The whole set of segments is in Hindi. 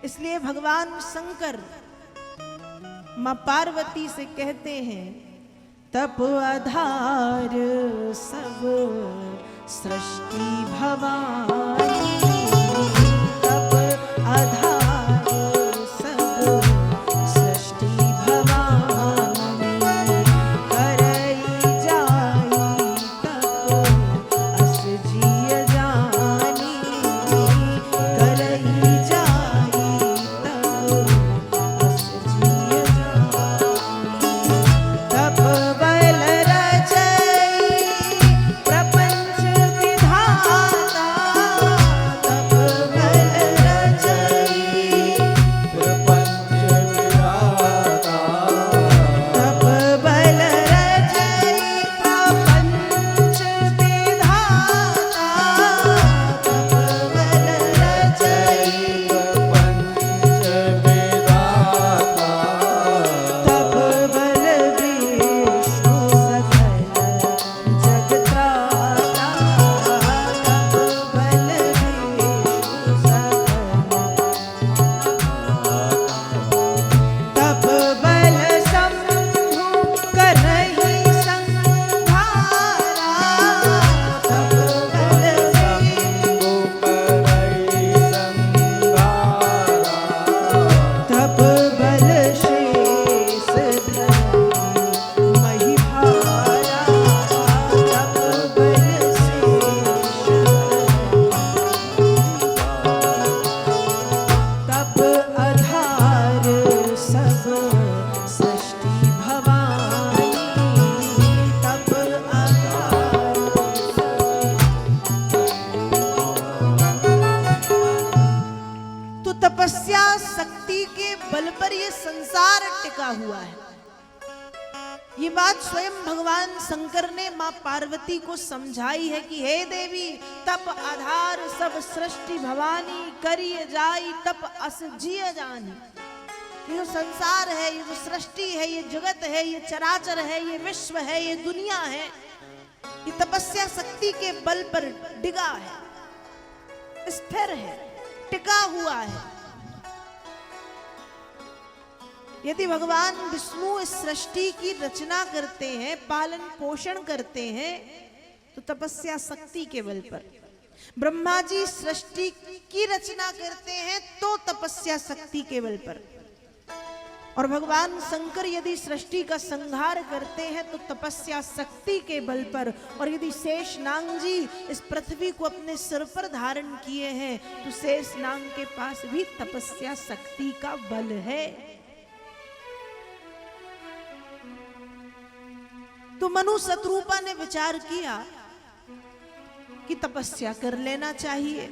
इसलिए भगवान शंकर मां पार्वती से कहते हैं, तप आधार सब सृष्टि भवानी, तप आधार सब सृष्टि भवानी, करई जाई तप अस जिय जानी, करई जाई तप अस जिय जानी, तप बल रचई प्रपंच विधाता, तप बल रचई प्रपंच विधाता, तप बल रचई प्रपंच विधाता, तप बल रचई प्रपंच विधाता, तप बल विष्णु सकल जगत्राता, तप बल विष्णु सकल, तप बल शंभु करहि संहारा, तप बल शंभु करई संहारा, तप बल शेष धरि मही भारा, तप बल शेष तप आधार सब सृष्टि भवानी, तप आधार तो तपस्या शक्ति के बल पर ये संसार टिका हुआ है। ये बात स्वयं भगवान शंकर ने मां पार्वती को समझाई है कि हे देवी, तप आधार सब सृष्टि भवानी, करिय जाई तप अस जिय जानी। ये जो संसार है, ये जो सृष्टि है, ये जगत है, ये चराचर है, ये विश्व है, ये दुनिया है, ये तपस्या शक्ति के बल पर डिगा है, स्थिर है, टिका हुआ है। यदि भगवान विष्णु इस सृष्टि की रचना करते हैं, पालन पोषण करते हैं, तो तपस्या शक्ति के बल पर। ब्रह्मा जी सृष्टि की रचना करते हैं तो तपस्या शक्ति के बल पर। और भगवान शंकर यदि सृष्टि का संहार करते हैं तो तपस्या शक्ति के बल पर। और यदि शेषनाग जी इस पृथ्वी को अपने सिर पर धारण किए हैं तो शेषनाग के पास भी तपस्या शक्ति का बल है। तो मनु शत्रुपा ने विचार किया कि तपस्या कर लेना चाहिए।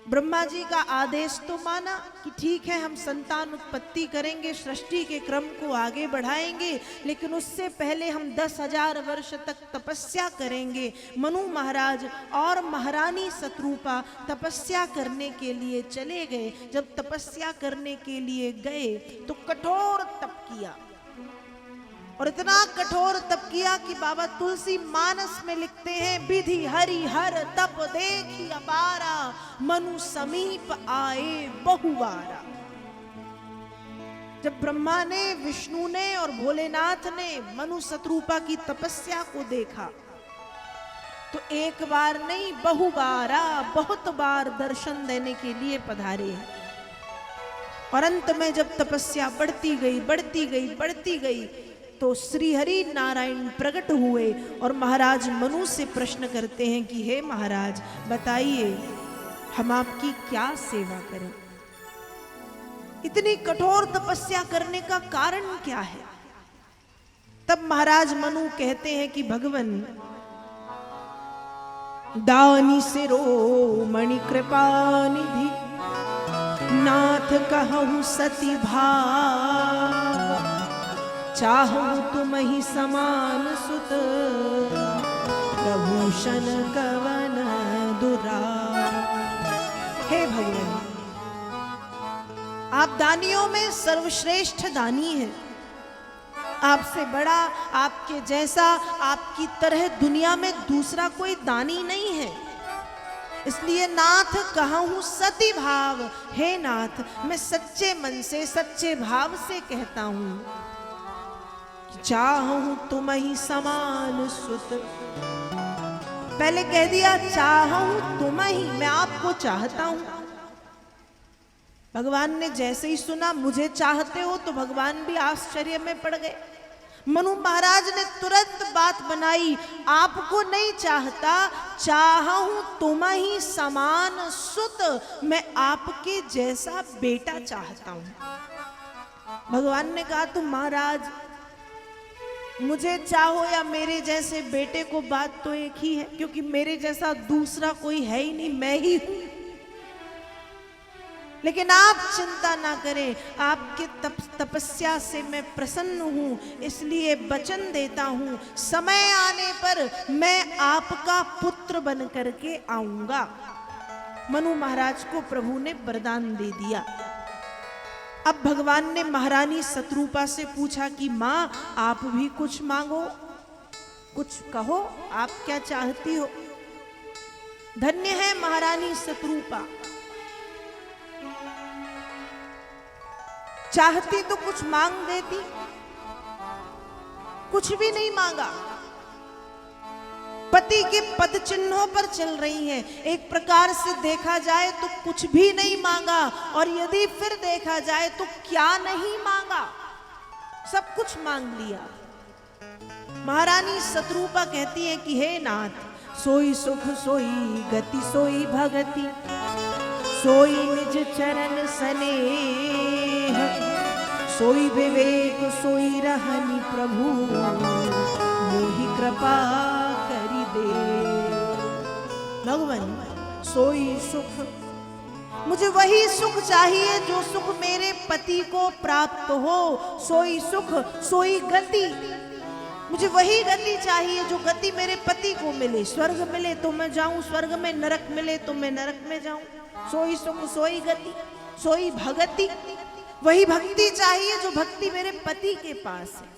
ब्रह्मा जी का आदेश तो माना कि ठीक है, हम संतान उत्पत्ति करेंगे, सृष्टि के क्रम को आगे बढ़ाएंगे, लेकिन उससे पहले हम 10,000 वर्ष तक तपस्या करेंगे। मनु महाराज और महारानी शत्रुपा तपस्या करने के लिए चले गए। जब तपस्या करने के लिए गए तो कठोर तप किया, और इतना कठोर तप किया कि बाबा तुलसी मानस में लिखते हैं, विधि हरि हर तप देखी अपारा, मनु समीप आए बहुवारा। जब ब्रह्मा ने, विष्णु ने और भोलेनाथ ने मनु शत्रुपा की तपस्या को देखा तो एक बार नहीं, बहुबारा, बहुत बार दर्शन देने के लिए पधारे हैं। और अंत में जब तपस्या बढ़ती गई, बढ़ती गई, बढ़ती गई, तो श्री हरि नारायण प्रकट हुए और महाराज मनु से प्रश्न करते हैं कि हे महाराज, बताइए हम आपकी क्या सेवा करें? इतनी कठोर तपस्या करने का कारण क्या है? तब महाराज मनु कहते हैं कि भगवन, दानी सिरो मणि कृपा निधि, नाथ कहूँ सती भाव, चाहूं तुम ही समान सुत, प्रभूषण कवन दुरा। हे भगवान, आप दानियों में सर्वश्रेष्ठ दानी हैं। आपसे बड़ा, आपके जैसा, आपकी तरह दुनिया में दूसरा कोई दानी नहीं है। इसलिए नाथ कहूँ सती भाव, हे नाथ मैं सच्चे मन से सच्चे भाव से कहता हूं, चाहूं तुम ही समान सुत। पहले कह दिया चाहूं तुम ही, मैं आपको चाहता हूं। भगवान ने जैसे ही सुना मुझे चाहते हो, तो भगवान भी आश्चर्य में पड़ गए। मनु महाराज ने तुरंत बात बनाई, आपको नहीं चाहता, चाहूं तुम ही समान सुत, मैं आपके जैसा बेटा चाहता हूं। भगवान ने कहा तुम महाराज मुझे चाहो या मेरे जैसे बेटे को, बात तो एक ही है, क्योंकि मेरे जैसा दूसरा कोई है ही नहीं, मैं ही हूं। लेकिन आप चिंता ना करें, आपके तपस्या से मैं प्रसन्न हूं, इसलिए वचन देता हूं समय आने पर मैं आपका पुत्र बन करके आऊंगा। मनु महाराज को प्रभु ने वरदान दे दिया। अब भगवान ने महारानी शत्रुपा से पूछा कि मां आप भी कुछ मांगो, कुछ कहो, आप क्या चाहती हो। धन्य है महारानी शत्रुपा, चाहती तो कुछ मांग देती, कुछ भी नहीं मांगा। पति के पद चिन्हों पर चल रही हैं, एक प्रकार से देखा जाए तो कुछ भी नहीं मांगा, और यदि फिर देखा जाए तो क्या नहीं मांगा, सब कुछ मांग लिया। महारानी शत्रुपा कहती है कि हे नाथ, सोई सुख सोई गति सोई भगति, सोई निज चरण स्नेह, सोई विवेक सोई रहनी प्रभु, मोहि कृपा करी दे। भगवान सोई सुख, मुझे वही सुख चाहिए जो सुख मेरे पति को प्राप्त हो, सोई सुख सोई गति, मुझे वही गति चाहिए जो गति मेरे पति को मिले। स्वर्ग मिले तो मैं जाऊं स्वर्ग में, नरक मिले तो मैं नरक में जाऊं। सोई सुख सोई गति सोई भगति, वही भक्ति चाहिए जो भक्ति मेरे पति के पास है।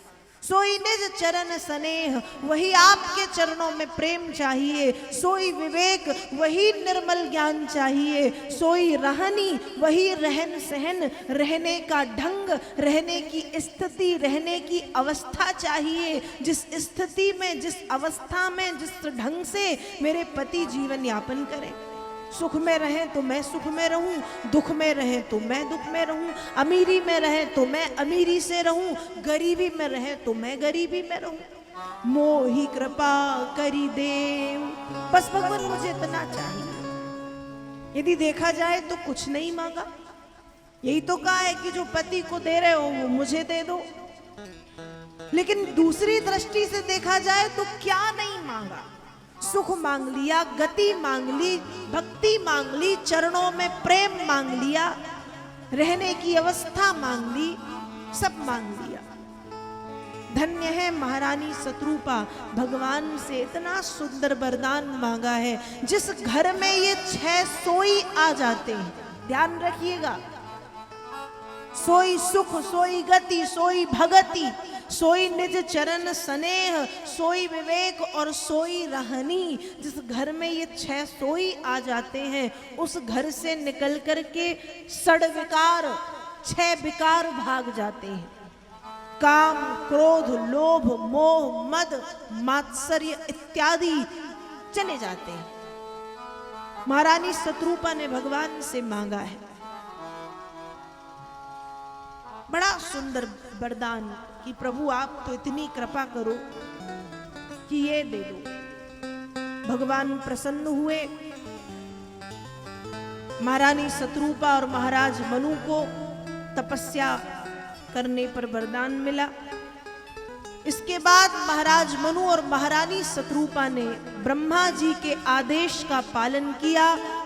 सोई निज चरण स्नेह, वही आपके चरणों में प्रेम चाहिए। सोई विवेक, वही निर्मल ज्ञान चाहिए। सोई रहनी, वही रहन सहन, रहने का ढंग, रहने की स्थिति, रहने की अवस्था चाहिए। जिस स्थिति में, जिस अवस्था में, जिस ढंग से मेरे पति जीवन यापन करें। सुख में रहें तो मैं सुख में रहूं, दुख में रहें तो मैं दुख में रहूं, अमीरी में रहें तो मैं अमीरी से रहूं, गरीबी में रहें तो मैं गरीबी में रहूं। मोहि कृपा करी देव, बस भगवान मुझे इतना चाहिए। यदि देखा जाए तो कुछ नहीं मांगा, यही तो कहा है कि जो पति को दे रहे हो वो मुझे दे दो। लेकिन दूसरी दृष्टि से देखा जाए तो क्या नहीं मांगा, सुख मांग लिया, गति मांग ली, भक्ति मांग ली, चरणों में प्रेम मांग लिया, रहने की अवस्था मांग ली, सब मांग लिया। धन्य है महारानी शत्रुपा, भगवान से इतना सुंदर वरदान मांगा है। जिस घर में ये 6 सोई आ जाते हैं, ध्यान रखिएगा, सोई सुख सोई गति सोई भगति, सोई निज चरण स्नेह, सोई विवेक और सोई रहनी। जिस घर में ये 6 सोई आ जाते हैं, उस घर से निकल करके 6 विकार, 6 विकार भाग जाते हैं। काम क्रोध लोभ मोह मद मात्सर्य इत्यादि चले जाते हैं। महारानी शत्रुपा ने भगवान से मांगा है बड़ा सुंदर वरदान कि प्रभु आप तो इतनी कृपा करो कि ये दे दो। भगवान प्रसन्न हुए। महारानी शत्रुपा और महाराज मनु को तपस्या करने पर वरदान मिला। इसके बाद महाराज मनु और महारानी शत्रुपा ने ब्रह्मा जी के आदेश का पालन किया